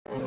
Hello?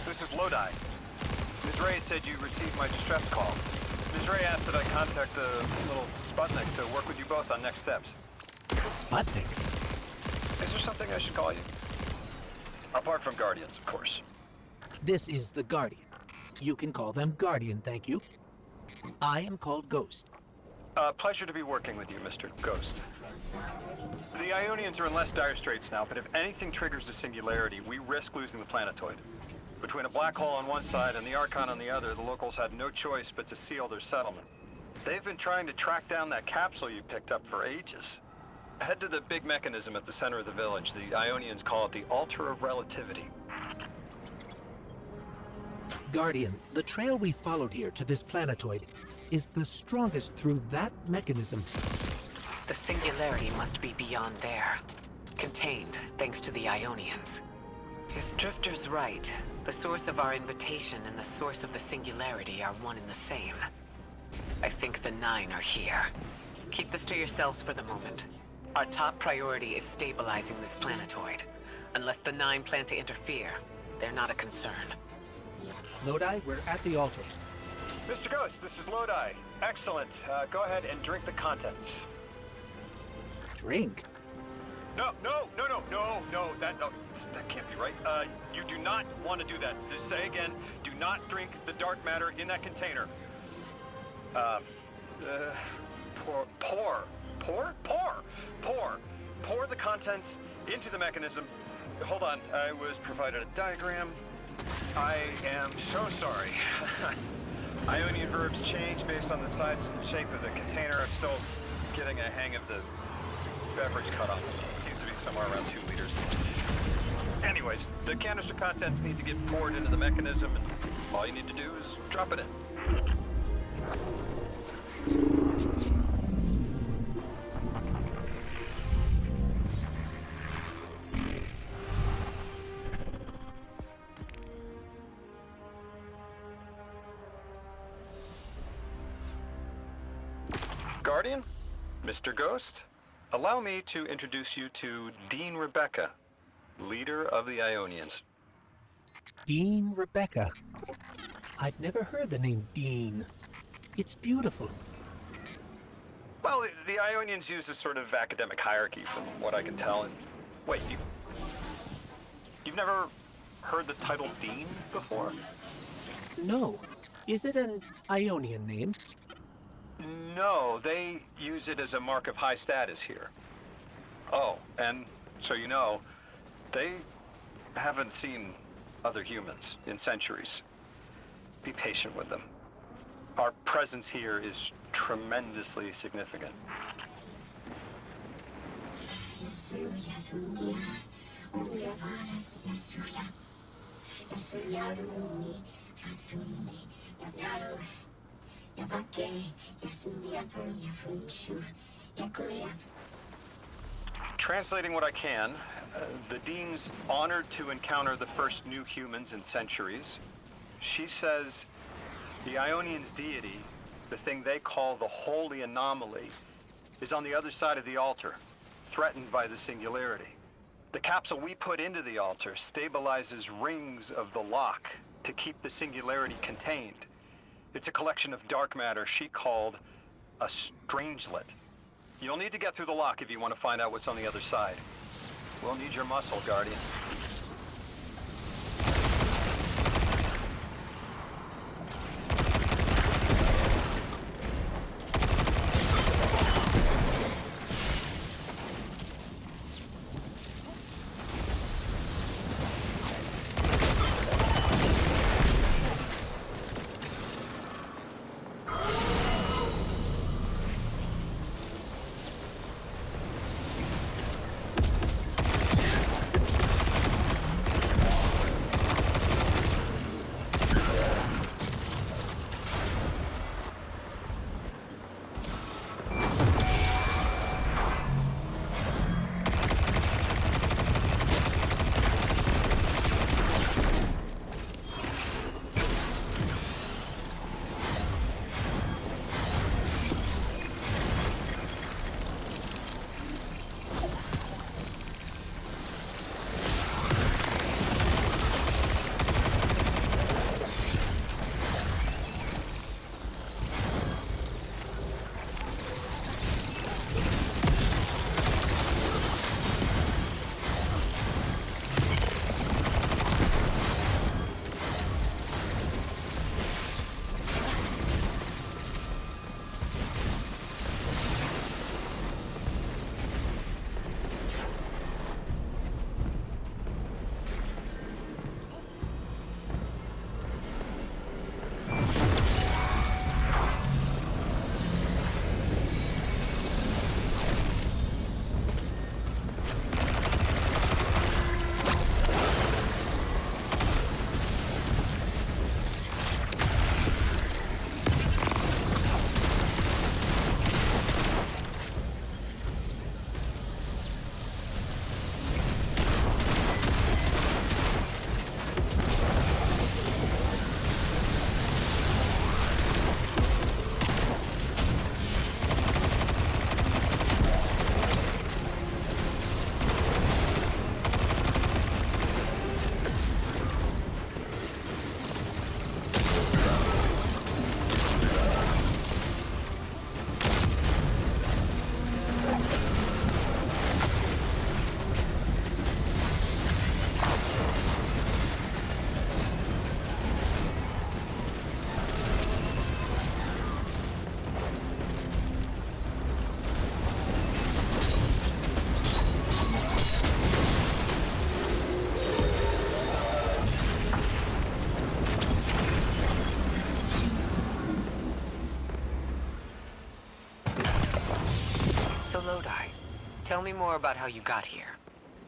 This is Lodi. Ms. Ray said you received my distress call. Ms. Ray asked that I contact the little Sputnik to work with you both on next steps. Sputnik? Is there something I should call you? Apart from Guardians, of course. This is the Guardian. You can call them Guardian, thank you. I am called Ghost. Pleasure to be working with you, Mr. Ghost. The Ionians are in less dire straits now, but if anything triggers the singularity, we risk losing the planetoid. Between a black hole on one side and the Archon on the other, the locals had no choice but to seal their settlement. They've been trying to track down that capsule you picked up for ages. Head to the big mechanism at the center of the village. The Ionians call it the Altar of Relativity. Guardian, the trail we followed here to this planetoid is the strongest through that mechanism. The singularity must be beyond there. Contained, thanks to the Ionians. If Drifter's right, the source of our invitation and the source of the singularity are one and the same. I think the Nine are here. Keep this to yourselves for the moment. Our top priority is stabilizing this planetoid. Unless the Nine plan to interfere, they're not a concern. Lodi, we're at the altar. Mr. Ghost, this is Lodi. Excellent. Go ahead and drink the contents. Drink? No, that can't be right. You do not want to do that. Just say again, do not drink the dark matter in that container. Pour the contents into the mechanism. Hold on, I was provided a diagram. I am so sorry. Ionian verbs change based on the size and shape of the container. I'm still getting a hang of the beverage cutoff. It seems to be somewhere around 2 liters. Anyways, the canister contents need to get poured into the mechanism, and all you need to do is drop it in. Guardian, Mr. Ghost, allow me to introduce you to Dean Rebecca, leader of the Ionians. Dean Rebecca. I've never heard the name Dean. It's beautiful. Well, the Ionians use a sort of academic hierarchy from what I can tell. And wait, you've never heard the title Dean before? No. Is it an Ionian name? No, they use it as a mark of high status here. Oh, and so you know, they haven't seen other humans in centuries. Be patient with them. Our presence here is tremendously significant. Translating what I can, the Dean's honored to encounter the first new humans in centuries. She says the Ionian's deity, the thing they call the Holy Anomaly, is on the other side of the altar, threatened by the singularity. The capsule we put into the altar stabilizes rings of the lock to keep the singularity contained. It's a collection of dark matter she called a strangelet. You'll need to get through the lock if you want to find out what's on the other side. We'll need your muscle, Guardian. Lodi, tell me more about how you got here.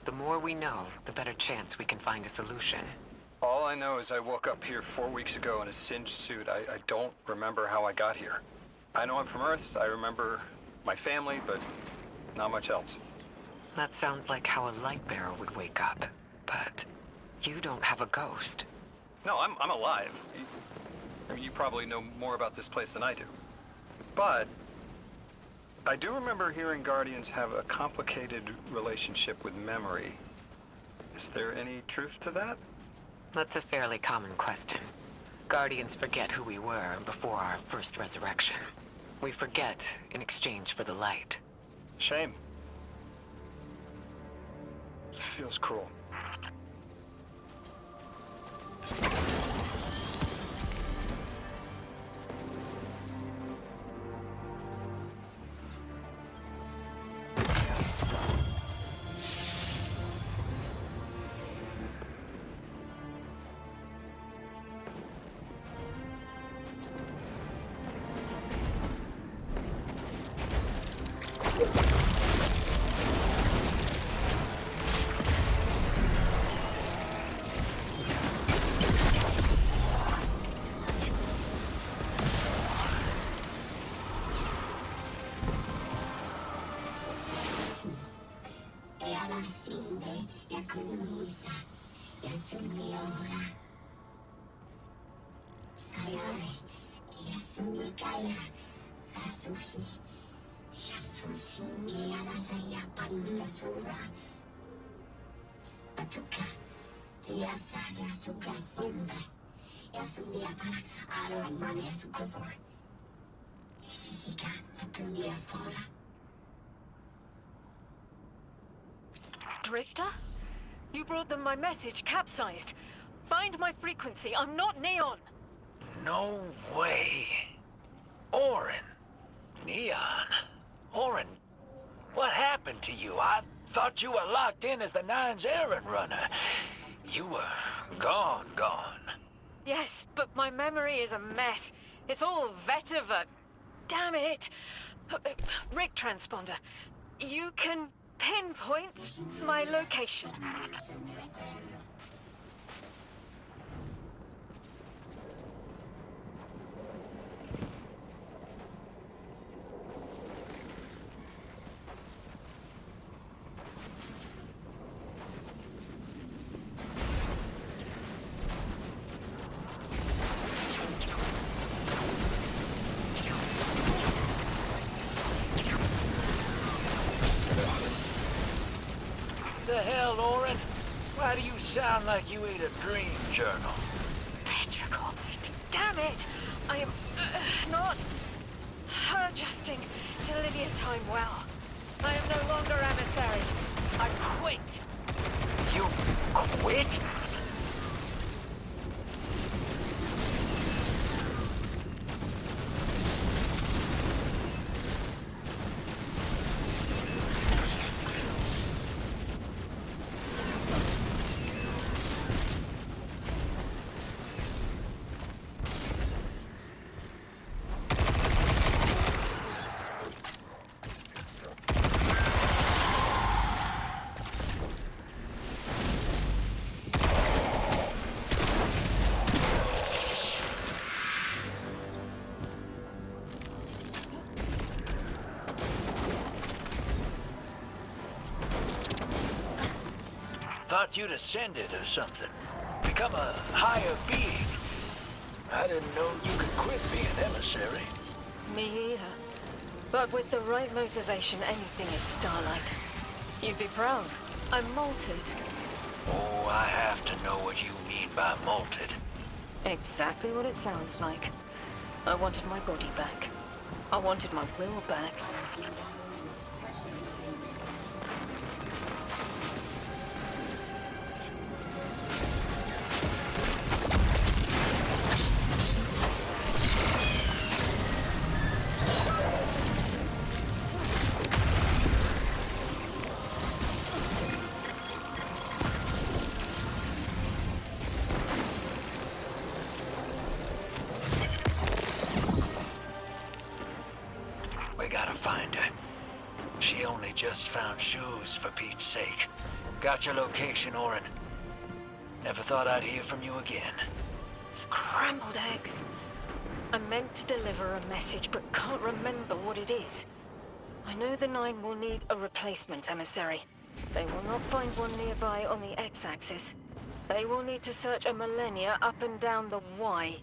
The more we know, the better chance we can find a solution. All I know is I woke up here 4 weeks ago in a singed suit. I don't remember how I got here. I know I'm from Earth, I remember my family, but not much else. That sounds like how a light bearer would wake up. But you don't have a ghost. No, I'm alive. You probably know more about this place than I do. But I do remember hearing Guardians have a complicated relationship with memory. Is there any truth to that? That's a fairly common question. Guardians forget who we were before our first resurrection. We forget in exchange for the light. Shame. It feels cruel. Drifter? You brought them my message, capsized. Find my frequency. I'm not Neon. No way. Orin. Neon. Orin, what happened to you? I thought you were locked in as the Nine's errand runner. You were gone. Yes, but my memory is a mess. It's all vtuber. Damn it. Rig transponder. You can pinpoint my location. The hell, Orin? Why do you sound like you ate a dream journal? Petrichor. Damn it. I am not adjusting to Lydia time well. I am no longer emissary. I quit. You quit? Thought you'd ascended or something. Become a higher being. I didn't know you could quit being emissary. Me either. But with the right motivation, anything is Starlight. You'd be proud. I'm malted. Oh, I have to know what you mean by malted. Exactly what it sounds like. I wanted my body back. I wanted my will back. We gotta find her. She only just found shoes, for Pete's sake. Got your location, Orin. Never thought I'd hear from you again. Scrambled eggs. I meant to deliver a message, but can't remember what it is. I know the Nine will need a replacement emissary. They will not find one nearby on the X-axis. They will need to search a millennia up and down the Y.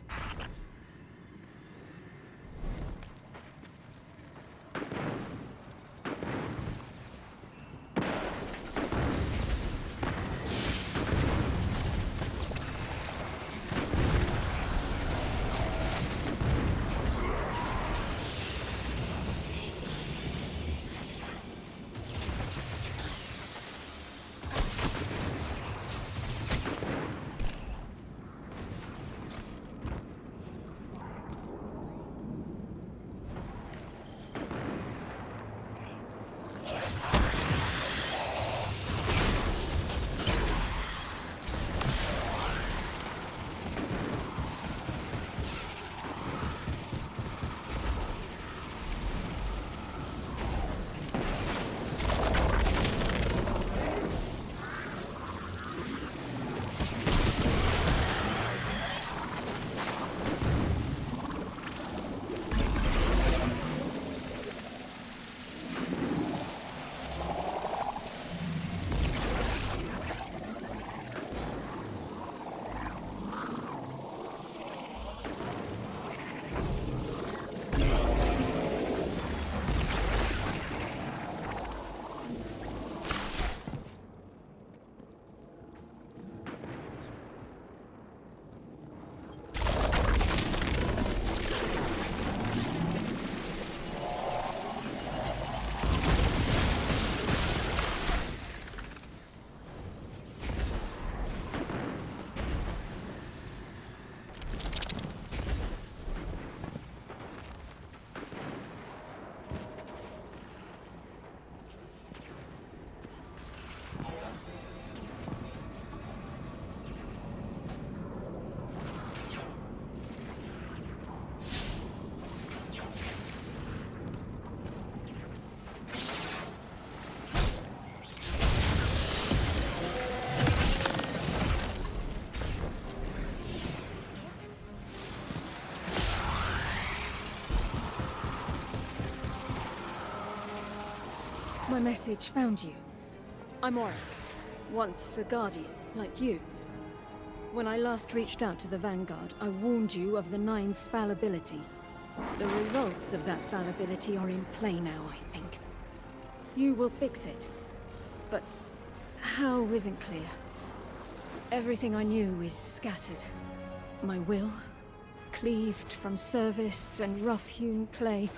my message found you. I'm Warren, once a Guardian, like you. When I last reached out to the Vanguard, I warned you of the Nine's fallibility. The results of that fallibility are in play now, I think. You will fix it. But how isn't clear. Everything I knew is scattered. My will, cleaved from service and rough-hewn clay.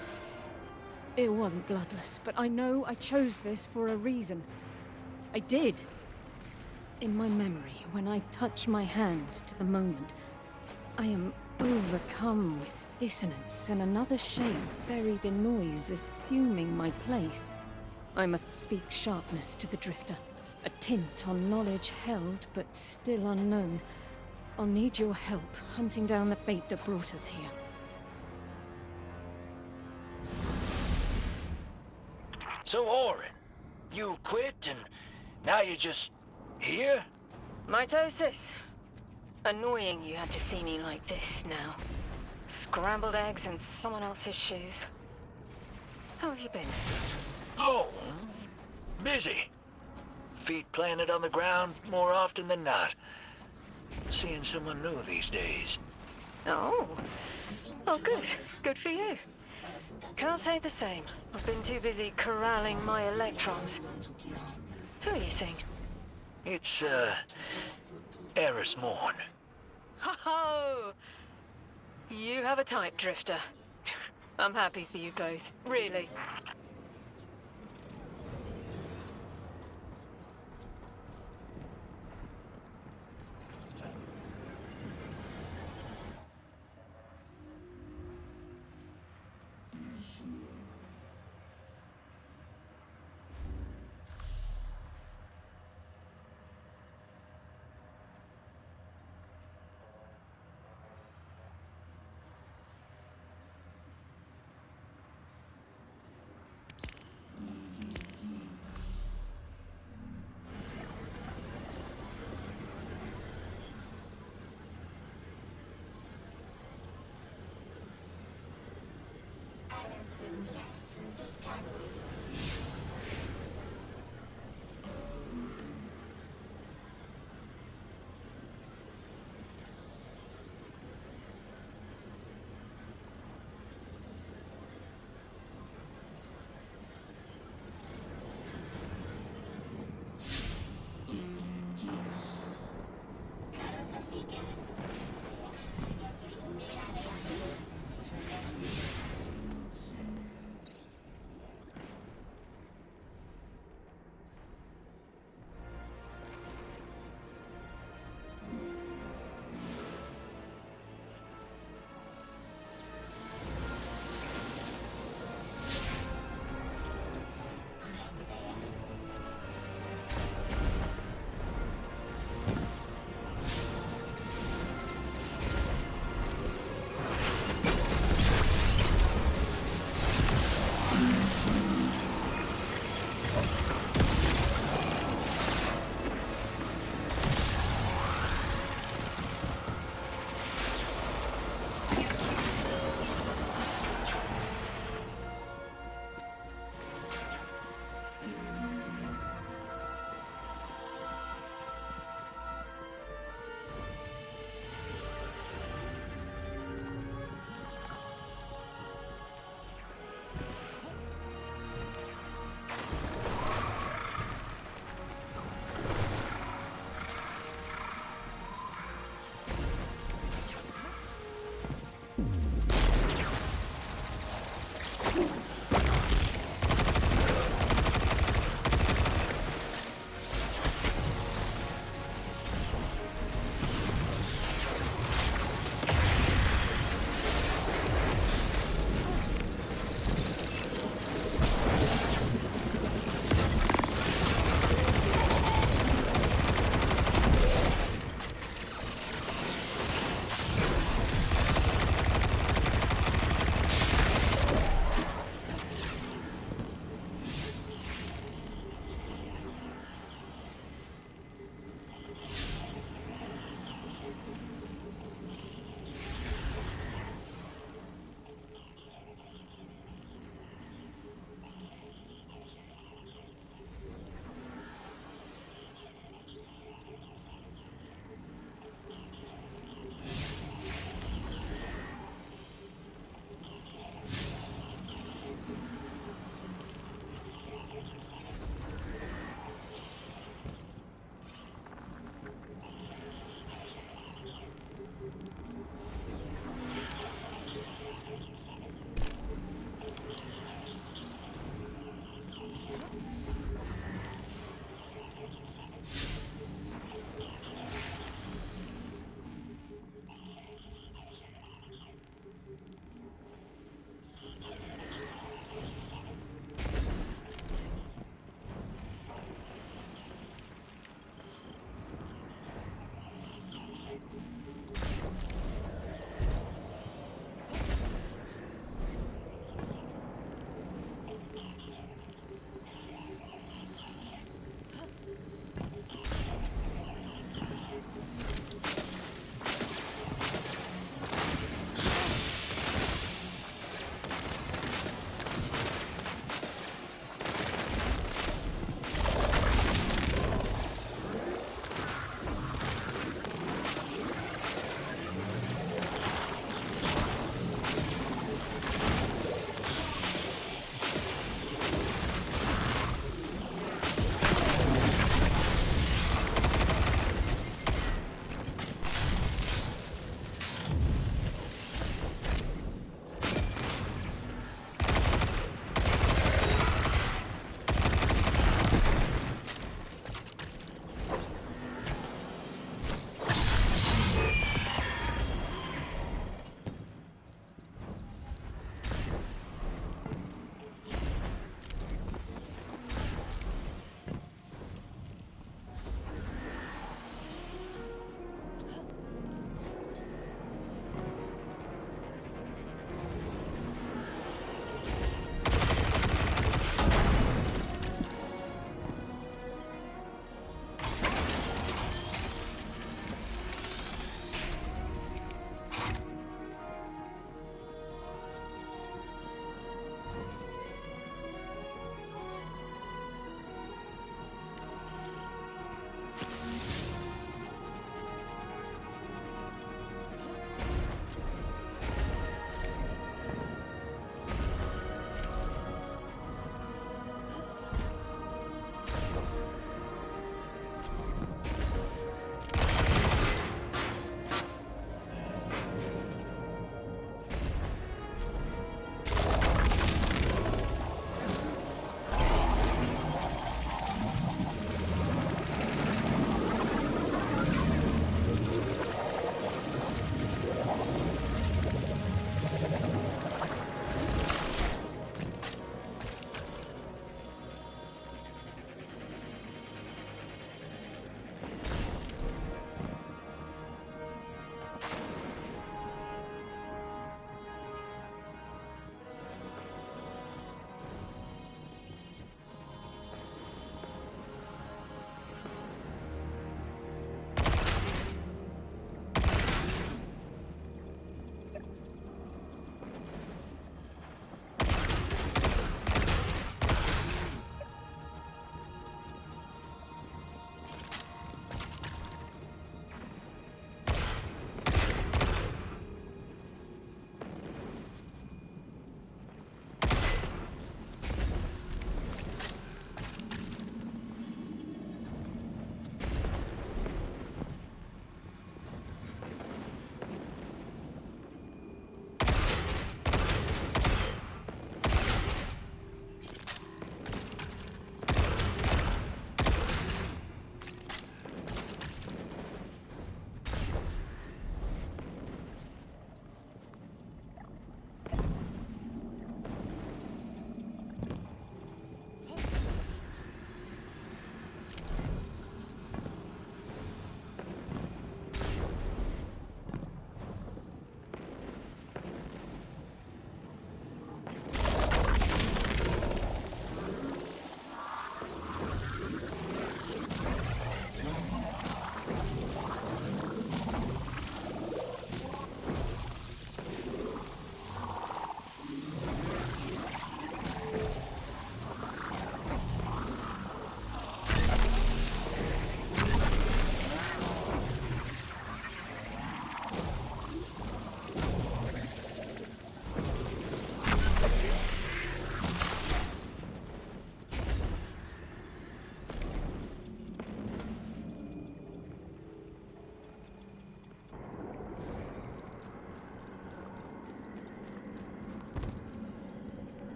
It wasn't bloodless, but I know I chose this for a reason. I did. In my memory, when I touch my hand to the moment, I am overcome with dissonance and another shame buried in noise assuming my place. I must speak sharpness to the Drifter, a tint on knowledge held but still unknown. I'll need your help hunting down the fate that brought us here. So, Orin, you quit and now you're just here? Mitosis. Annoying you had to see me like this now. Scrambled eggs in someone else's shoes. How have you been? Oh, busy. Feet planted on the ground more often than not. Seeing someone new these days. Oh. Oh, good. Good for you. Can't say the same. I've been too busy corralling my electrons. Who are you seeing? It's, Eris Morn. Oh! You have a type, Drifter. I'm happy for you both. Really.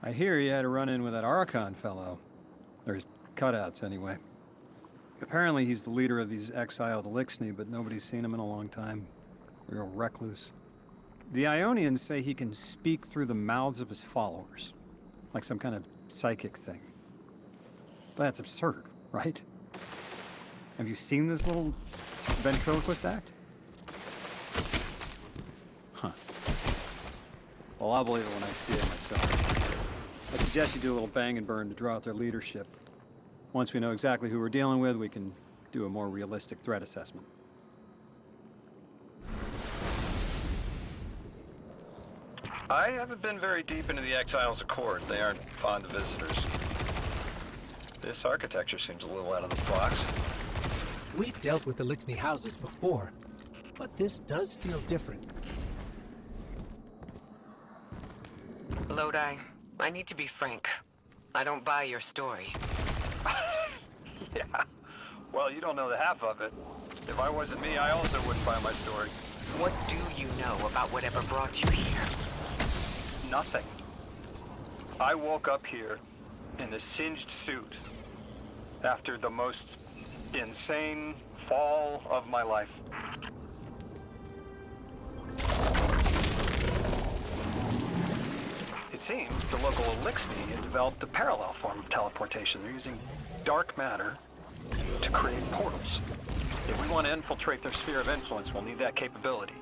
I hear you had a run-in with that Archon fellow. Or his cutouts, anyway. Apparently he's the leader of these exiled Elixni, but nobody's seen him in a long time. Real recluse. The Ionians say he can speak through the mouths of his followers. Like some kind of psychic thing. But that's absurd, right? Have you seen this little ventriloquist act? Huh. Well, I'll believe it when I see it myself. I suggest you do a little bang and burn to draw out their leadership. Once we know exactly who we're dealing with, we can do a more realistic threat assessment. I haven't been very deep into the Exiles' Accord. They aren't fond of visitors. This architecture seems a little out of the box. We've dealt with Elixni houses before, but this does feel different. Lodi, I need to be frank. I don't buy your story. Yeah. Well, you don't know the half of it. If I wasn't me, I also wouldn't buy my story. What do you know about whatever brought you here? Nothing. I woke up here in a singed suit after the most insane fall of my life. It seems the local Elixni had developed a parallel form of teleportation. They're using dark matter to create portals. If we want to infiltrate their sphere of influence, we'll need that capability.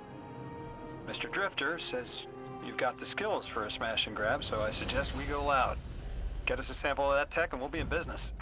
Mr. Drifter says you've got the skills for a smash and grab, so I suggest we go loud. Get us a sample of that tech and we'll be in business.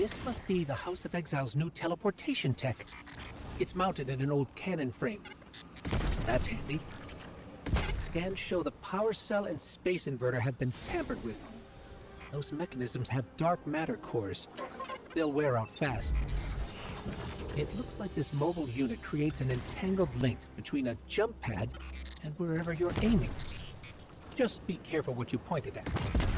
This must be the House of Exile's new teleportation tech. It's mounted in an old cannon frame. That's handy. Scans show the power cell and space inverter have been tampered with. Those mechanisms have dark matter cores. They'll wear out fast. It looks like this mobile unit creates an entangled link between a jump pad and wherever you're aiming. Just be careful what you point it at.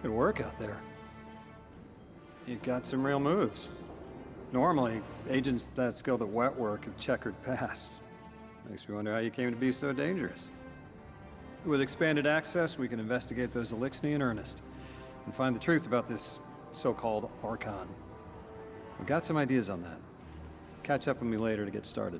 Good work out there. You've got some real moves. Normally, agents that skilled at wet work have checkered pasts. Makes me wonder how you came to be so dangerous. With expanded access, we can investigate those Elixni in earnest and find the truth about this so-called Archon. I've got some ideas on that. Catch up with me later to get started.